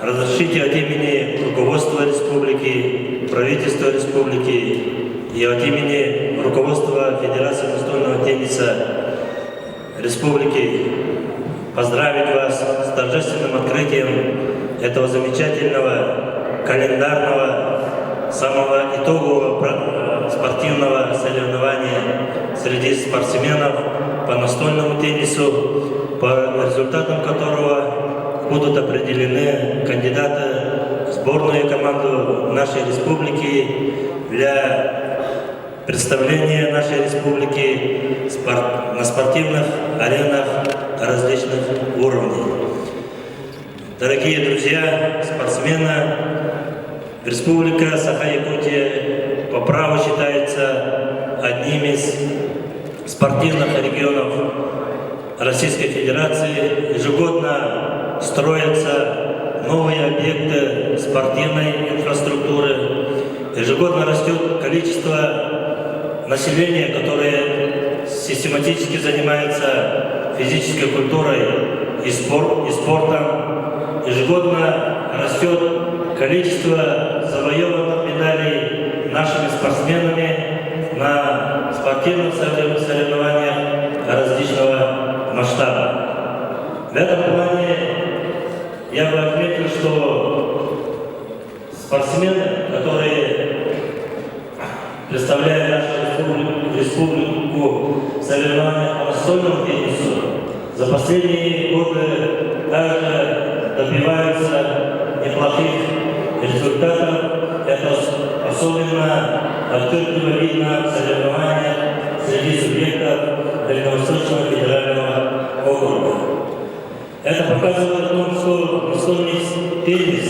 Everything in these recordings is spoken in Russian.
Разрешите от имени руководства республики, правительства республики и от имени руководства Федерации настольного тенниса республики поздравить вас с торжественным открытием этого замечательного календарного, самого итогового спортивного соревнования среди спортсменов по настольному теннису, по результатам которого будут определены кандидаты в сборную команду нашей республики для представления нашей республики на спортивных аренах различных уровней. Дорогие друзья, спортсмены, Республика Саха-Якутия по праву считается одним из спортивных регионов Российской Федерации. Ежегодно строятся новые объекты спортивной инфраструктуры. Ежегодно растет количество населения, которое систематически занимается физической культурой и спортом. Ежегодно растет количество завоеванных медалей нашими спортсменами на спортивных соревнованиях различного масштаба. В этом плане я бы отметил, что спортсмены, которые представляют нашу республику в соревнованиях по настольному теннису, за последние годы также добиваются неплохих результатов. Это особенно отчетливо видно в соревнованиях среди субъектов Дальневосточного федерального округа. Это показывает о том, что настольный теннис,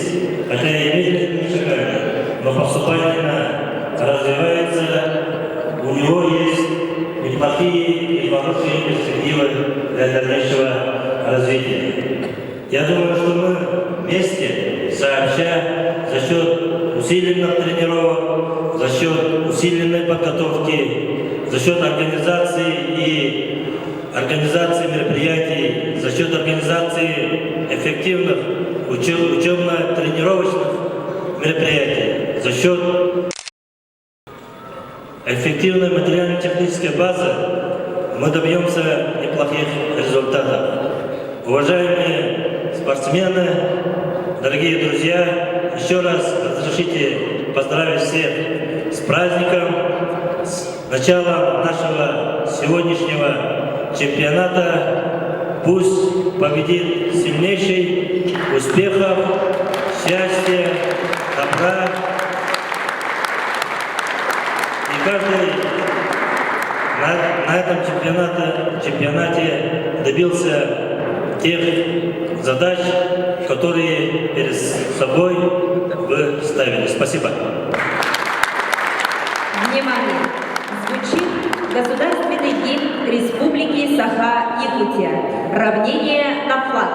хотя и медленными шагами, но поступательно развивается, у него есть неплохие и хорошие перспективы для дальнейшего развития. Я думаю, что мы вместе, сообща, за счет усиленных тренировок, за счет усиленной подготовки, за счет организации мероприятий, за счет организации эффективных учебно-тренировочных мероприятий, за счет эффективной материально-технической базы мы добьемся неплохих результатов. Уважаемые спортсмены, дорогие друзья, еще раз разрешите поздравить всех с праздником, с началом нашего сегодняшнего чемпионата. Пусть победит сильнейший, успехов, счастья, добра. И каждый на этом чемпионате добился тех задач, которые перед собой вы ставили. Спасибо. Внимание! Звучит государственный гимн Республики Саха-Якутия. Равнение на флаг.